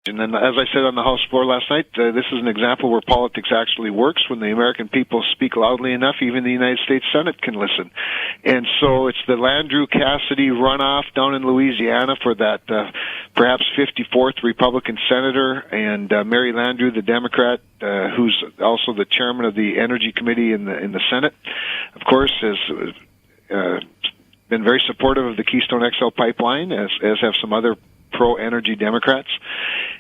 And then, as I said on the House floor last night, this is an example where politics actually works. When the American people speak loudly enough, even the United States Senate can listen. And so it's the Landrieu-Cassidy runoff down in Louisiana for that perhaps 54th Republican senator, and Mary Landrieu, the Democrat, who's also the chairman of the Energy Committee in the Senate, of course, has been very supportive of the Keystone XL pipeline, as have some other pro-energy Democrats.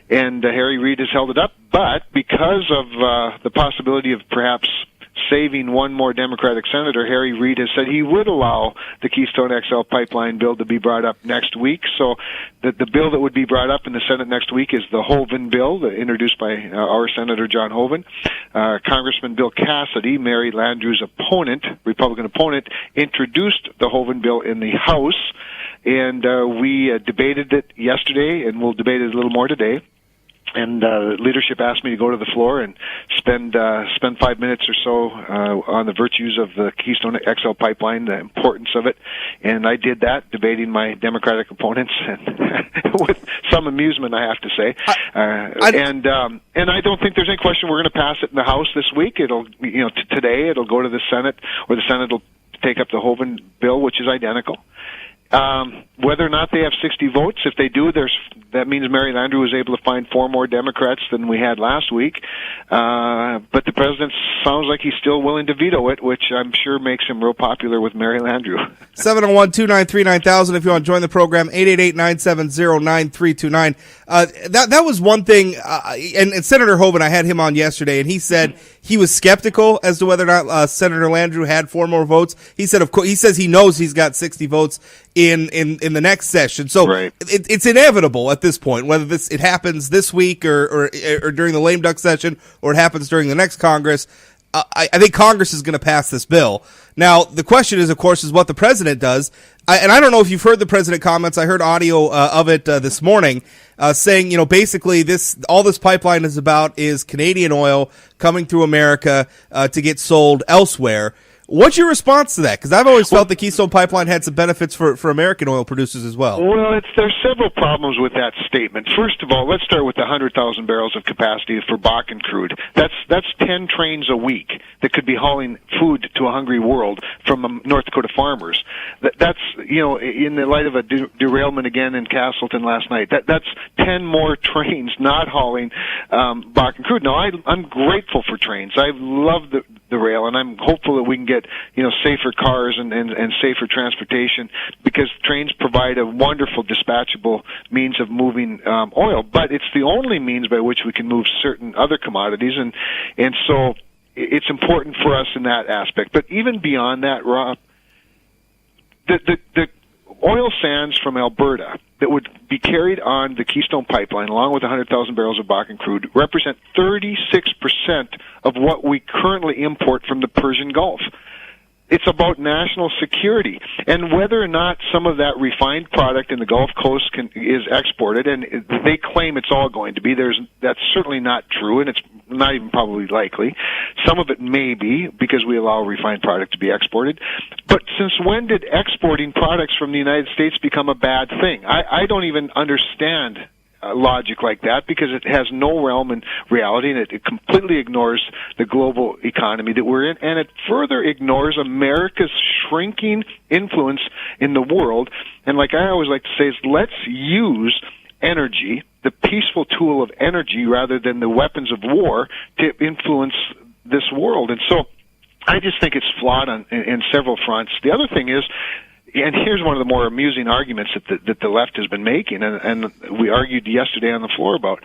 And Harry Reid has held it up, but because of the possibility of perhaps saving one more Democratic senator, Harry Reid has said he would allow the Keystone XL pipeline bill to be brought up next week. So the bill that would be brought up in the Senate next week is the Hoeven bill, introduced by our Senator John Hoeven. Congressman Bill Cassidy, Mary Landrieu's opponent, Republican opponent, introduced the Hoeven bill in the House, and we debated it yesterday, and we'll debate it a little more today. And leadership asked me to go to the floor and spend 5 minutes or so on the virtues of the Keystone XL pipeline, the importance of it, and I did that, debating my Democratic opponents, and with some amusement, I have to say. And I don't think there's any question we're going to pass it in the House this week. It'll, today it'll go to the Senate, or the Senate will take up the Hoeven bill, which is identical. Whether or not they have 60 votes, if they do, that means Mary Landrieu was able to find 4 more Democrats than we had last week. But the president sounds like he's still willing to veto it, which I'm sure makes him real popular with Mary Landrieu. 701-293-9000 if you want to join the program, 888-970-9329. That was one thing, and Senator Hoeven, I had him on yesterday, and he said he was skeptical as to whether or not Senator Landrieu had 4 more votes. He said, of course, he says he knows he's got 60 votes in the next session. So right. It's inevitable at this point, whether it happens this week or during the lame duck session, or it happens during the next Congress. I think Congress is going to pass this bill. Now, the question is, of course, is what the president does. And I don't know if you've heard the president comments. I heard audio of it this morning, saying, basically all this pipeline is about is Canadian oil coming through America to get sold elsewhere. What's your response to that? Because I've always felt the Keystone Pipeline had some benefits for American oil producers as well. Well, there's several problems with that statement. First of all, let's start with the 100,000 barrels of capacity for Bakken crude. That's 10 trains a week that could be hauling food to a hungry world from North Dakota farmers. That's in the light of a derailment again in Castleton last night. That's 10 more trains not hauling Bakken crude. Now, I'm grateful for trains. I love the rail, and I'm hopeful that we can get safer cars and safer transportation, because trains provide a wonderful dispatchable means of moving oil, but it's the only means by which we can move certain other commodities, and so it's important for us in that aspect. But even beyond that, Rob, the oil sands from Alberta that would be carried on the Keystone Pipeline, along with 100,000 barrels of Bakken crude, represent 36% of what we currently import from the Persian Gulf. It's about national security, and whether or not some of that refined product in the Gulf Coast is exported, and they claim it's all going to be. That's certainly not true, and it's not even probably likely. Some of it may be, because we allow refined product to be exported. But since when did exporting products from the United States become a bad thing? I don't even understand logic like that, because it has no realm in reality, and it completely ignores the global economy that we're in, and it further ignores America's shrinking influence in the world. And like I always like to say, is let's use energy, the peaceful tool of energy, rather than the weapons of war, to influence this world. And so I just think it's flawed in several fronts. The other thing is, and here's one of the more amusing arguments that the left has been making, and we argued yesterday on the floor about.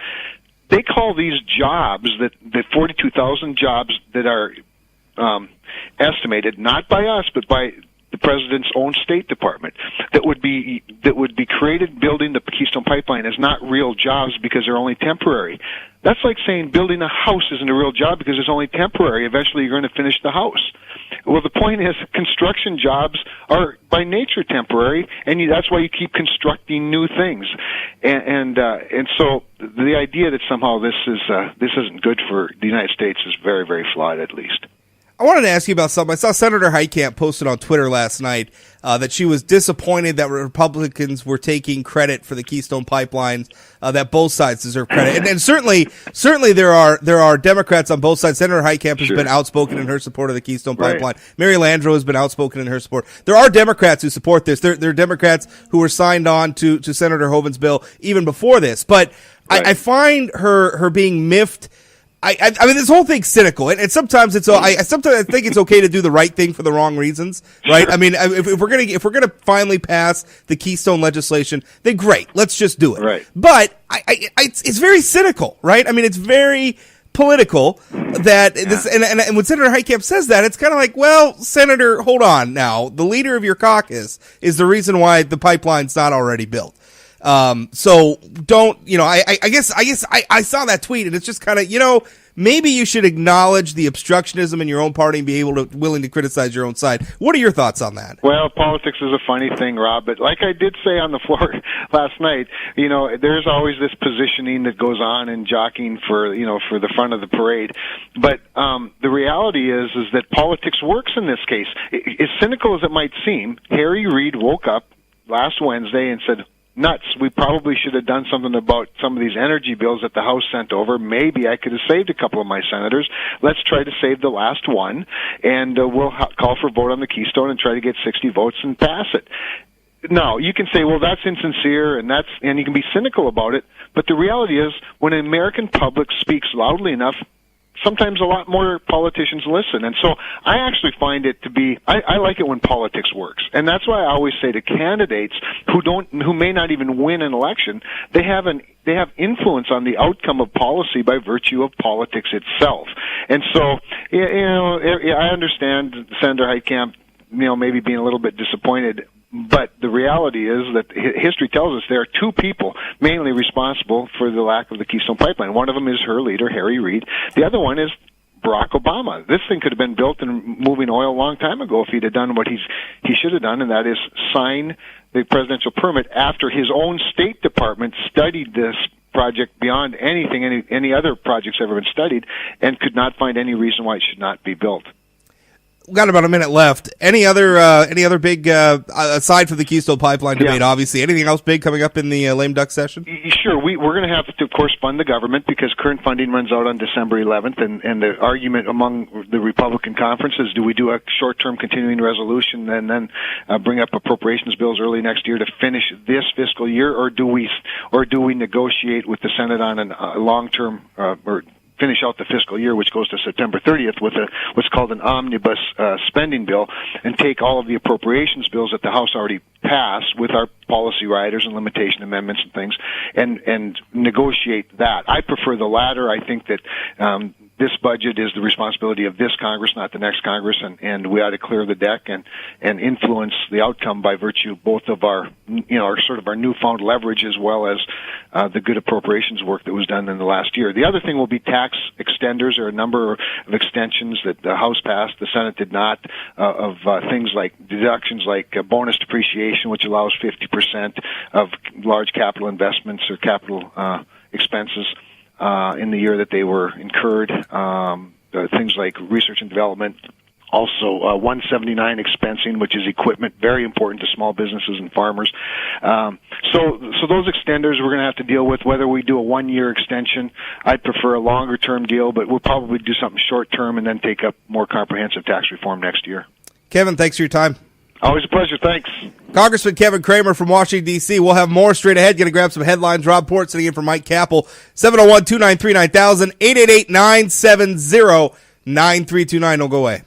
They call these jobs, that 42,000 jobs that are estimated, not by us, but by the president's own State Department, that would be created building the Keystone Pipeline, as not real jobs because they're only temporary. That's like saying building a house isn't a real job because it's only temporary. Eventually you're going to finish the house. Well, the point is, construction jobs are by nature temporary, and that's why you keep constructing new things. And so the idea that somehow this isn't good for the United States is very, very flawed, at least. I wanted to ask you about something. I saw Senator Heitkamp posted on Twitter last night that she was disappointed that Republicans were taking credit for the Keystone Pipeline, that both sides deserve credit. And certainly there are Democrats on both sides. Senator Heitkamp has been outspoken in her support of the Keystone Pipeline. Mary Landrieu has been outspoken in her support. There are Democrats who support this. There are Democrats who were signed on to Senator Hoeven's bill even before this. But I find her being miffed. I mean, this whole thing's cynical, and sometimes sometimes I think it's okay to do the right thing for the wrong reasons, right? Sure. I mean, if we're gonna finally pass the Keystone legislation, then great, let's just do it. Right. But it's very cynical, right? I mean, it's very political that this, and when Senator Heitkamp says that, it's kind of like, well, Senator, hold on now. The leader of your caucus is the reason why the pipeline's not already built. So don't, I guess I saw that tweet and it's just kind of, maybe you should acknowledge the obstructionism in your own party and be willing to criticize your own side. What are your thoughts on that? Well, politics is a funny thing, Rob, but like I did say on the floor last night, there's always this positioning that goes on and jockeying for the front of the parade. But, the reality is that politics works in this case. As cynical as it might seem, Harry Reid woke up last Wednesday and said, nuts. We probably should have done something about some of these energy bills that the House sent over. Maybe I could have saved a couple of my senators. Let's try to save the last one, and we'll call for a vote on the Keystone and try to get 60 votes and pass it. Now, you can say, well, that's insincere, and you can be cynical about it, but the reality is, when an American public speaks loudly enough, sometimes a lot more politicians listen. And so I actually find it to be, I like it when politics works. And that's why I always say to candidates who may not even win an election, they have influence on the outcome of policy by virtue of politics itself. And so, I understand Senator Heitkamp, maybe being a little bit disappointed. But the reality is that history tells us there are two people mainly responsible for the lack of the Keystone Pipeline. One of them is her leader, Harry Reid. The other one is Barack Obama. This thing could have been built and moving oil a long time ago if he'd have done what he should have done, and that is sign the presidential permit after his own State Department studied this project beyond anything any other projects ever been studied, and could not find any reason why it should not be built. We've got about a minute left. Any other big, aside from the Keystone Pipeline debate, obviously, anything else big coming up in the lame duck session? Sure. We're going to have to, of course, fund the government because current funding runs out on December 11th, and the argument among the Republican conference is, do we do a short-term continuing resolution and then bring up appropriations bills early next year to finish this fiscal year, or do we negotiate with the Senate on a long-term or finish out the fiscal year, which goes to September 30th, with what's called an omnibus spending bill, and take all of the appropriations bills that the House already passed with our policy riders and limitation amendments and things, and negotiate that. I prefer the latter. I think that this budget is the responsibility of this Congress, not the next Congress, and we ought to clear the deck and influence the outcome by virtue of both of our newfound leverage as well as the good appropriations work that was done in the last year. The other thing will be tax extenders. There are a number of extensions that the House passed, the Senate did not, of things like deductions like bonus depreciation, which allows 50% of large capital investments or capital expenses in the year that they were incurred. Things like research and development. Also, 179 expensing, which is equipment, very important to small businesses and farmers. So those extenders we're going to have to deal with, whether we do a one-year extension. I'd prefer a longer-term deal, but we'll probably do something short-term and then take up more comprehensive tax reform next year. Kevin, thanks for your time. Always a pleasure. Thanks. Congressman Kevin Cramer from Washington, D.C. We'll have more straight ahead. Going to grab some headlines. Rob Port sitting in for Mike Capel. 701-293-9000, 888-970-9329. Don't go away.